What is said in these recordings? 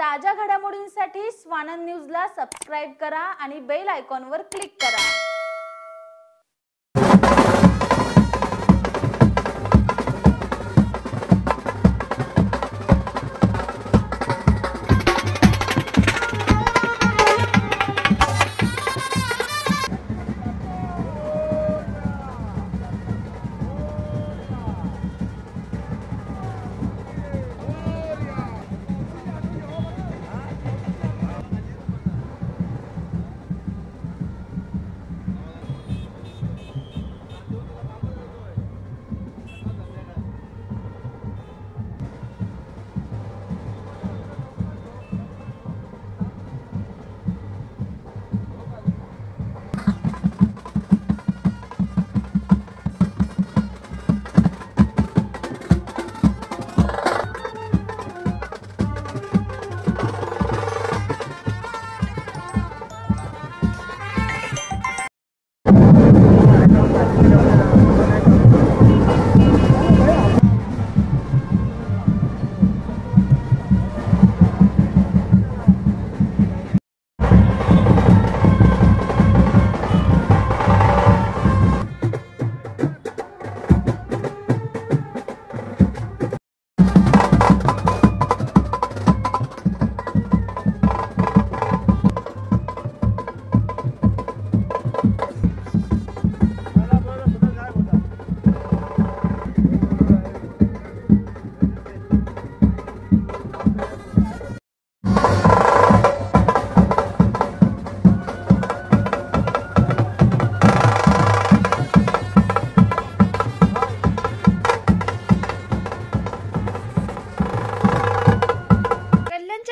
ताज्या घडामोडींसाठी स्वानंद न्यूजला सबस्क्राइब करा आणि बेल आयकॉनवर क्लिक करा।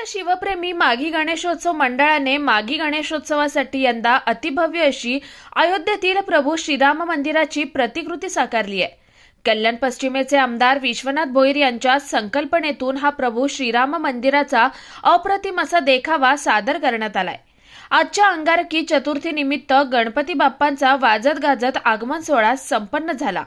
शिवप्रेमी माघी गणेशोत्सव मंडळाने माघी गणेशोत्सवासाठी यंदा अतिभव्य अशी अयोध्येतील प्रभू श्रीराम मंदिराची प्रतिकृती साकारली आहे। कल्याण पश्चिमेचे आमदार विश्वनाथ भोईर यांच्या संकल्पनेतून हा प्रभू श्रीराम मंदिराचा अप्रतिम असा देखावा सादर करण्यात आलाय। आजच्या अंगारकी चतुर्थी निमित्त गणपती बाप्पांचा वाजत गाजत आगमन सोहळा संपन्न झाला।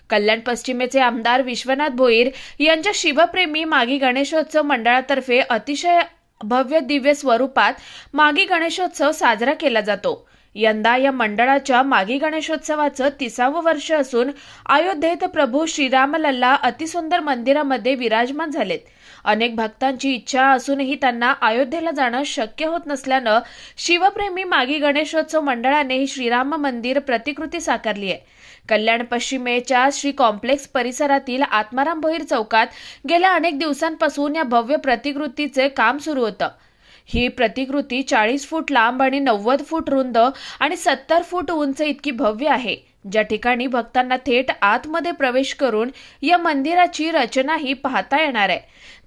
कल्याण पश्चिमेचे आमदार विश्वनाथ भोईर यांच्या शिवप्रेमी माघी गणेशोत्सव मंडळातर्फे अतिशय भव्य दिव्य स्वरूपात माघी गणेशोत्सव साजरा केला जातो। यंदा या मंडळाच्या माघी गणेशोत्सवाचं 30वं वर्ष असून अयोध्येत प्रभू श्रीराम लल्ला अतिसुंदर मंदिरामध्ये विराजमान झालेत। अनेक भक्तांची इच्छा असूनही त्यांना अयोध्येला जाणं शक्य होत नसल्यानं शिवप्रेमी माघी गणेशोत्सव मंडळाने ही श्रीराम मंदिर प्रतिकृती साकारली आहे। कल्याण पश्चिमेच्या श्री कॉम्प्लेक्स परिसरातील आत्माराम भोईर चौकात गेल्या अनेक दिवसांपासून या भव्य प्रतिकृतीचे काम सुरू होतं। ही प्रतिकृती 40 फूट लांब आणि 90 फूट रुंद आणि 70 फूट उंच इतकी भव्य आहे, ज्या ठिकाणी भक्तांना थेट आतमध्ये प्रवेश करून या मंदिराची रचनाही पाहता येणार आहे।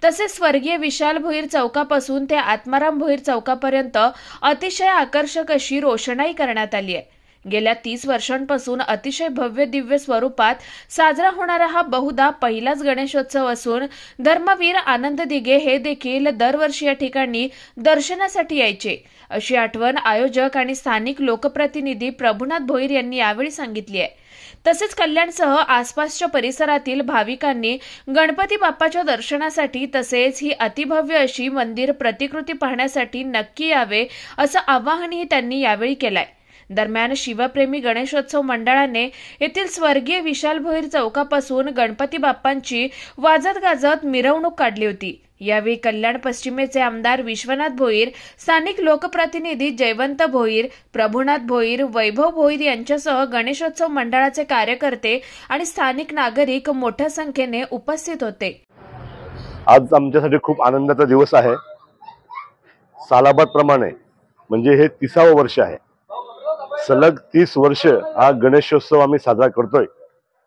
तसेच स्वर्गीय विशाल भोईर चौकापासून ते आत्माराम भोईर चौकापर्यंत अतिशय आकर्षक अशी रोषणाई करण्यात आली आहे। गेल्या 30 वर्षांपासून अतिशय भव्य दिव्य स्वरूपात साजरा होणारा हा बहुधा पहिलाच गणेशोत्सव असून धर्मवीर आनंद दिघे हे देखील दरवर्षी या ठिकाणी दर्शनासाठी यायचे, अशी आठवण आयोजक आणि स्थानिक लोकप्रतिनिधी प्रभुनाथ भोईर यांनी यावेळी सांगितली आहे। तसेच कल्याणसह आसपासच्या परिसरातील भाविकांनी गणपती बाप्पाच्या दर्शनासाठी तसेच ही अतिभव्य अशी मंदिर प्रतिकृती पाहण्यासाठी नक्की यावे असं आवाहनही त्यांनी यावेळी केलंय। दरम्यान शिवप्रेमी गणेशोत्सव मंडळाने येथील स्वर्गीय विशाल भोईर चौकापासून गणपती बाप्पांची वाजत गाजत मिरवणूक काढली होती। यावेळी कल्याण पश्चिमेचे आमदार विश्वनाथ भोईर, स्थानिक लोकप्रतिनिधी जयवंत भोईर, प्रभुनाथ भोईर, वैभव भोईर यांच्यासह गणेशोत्सव मंडळाचे कार्यकर्ते आणि स्थानिक नागरिक मोठ्या संख्येने उपस्थित होते। आज आमच्यासाठी खूप आनंदाचा दिवस आहे। सालाबादप्रमाणे म्हणजे हे 30वं वर्ष आहे। सलग 30 वर्ष हा गणेशोत्सव आम्ही साजरा करतोय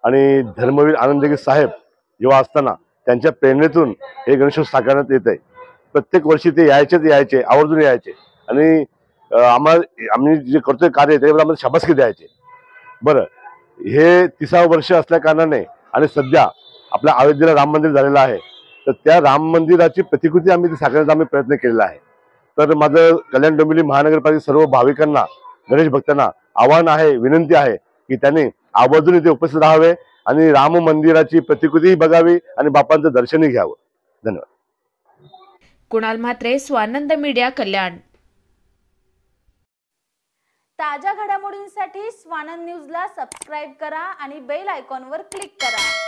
आणि धर्मवीर आनंद दिघे साहेब जेव्हा असताना त्यांच्या प्रेरणेतून हे गणेशोत्सव साकारण्यात येत आहे। प्रत्येक वर्षी ते यायचे आवर्जून यायचे आणि आम्ही जे करतोय कार्य त्याच्यावर आम्हाला शाबासकी द्यायचे। बरं, हे 30वं वर्ष असल्या कारणाने आणि सध्या आपल्या अयोध्येला राम मंदिर झालेलं आहे, तर त्या राम मंदिराची प्रतिकृती आम्ही साकारण्याचा आम्ही प्रयत्न केलेला आहे। तर माझं कल्याण डोंबिवली महानगरपालिका सर्व भाविकांना, गणेश भक्तांना आवाहन आहे, विनंती आहे की त्यांनी आवर्जून इथे उपस्थित राहावे आणि राम मंदिराची प्रतिकृती बघावी आणि बाप्पांचं दर्शनही घ्यावं। धन्यवाद। कुणाल म्हात्रे, स्वानंद मीडिया, कल्याण। ताज्या घडामोडींसाठी स्वानंद न्यूजला सबस्क्राईब करा आणि बेल आयकॉनवर क्लिक करा।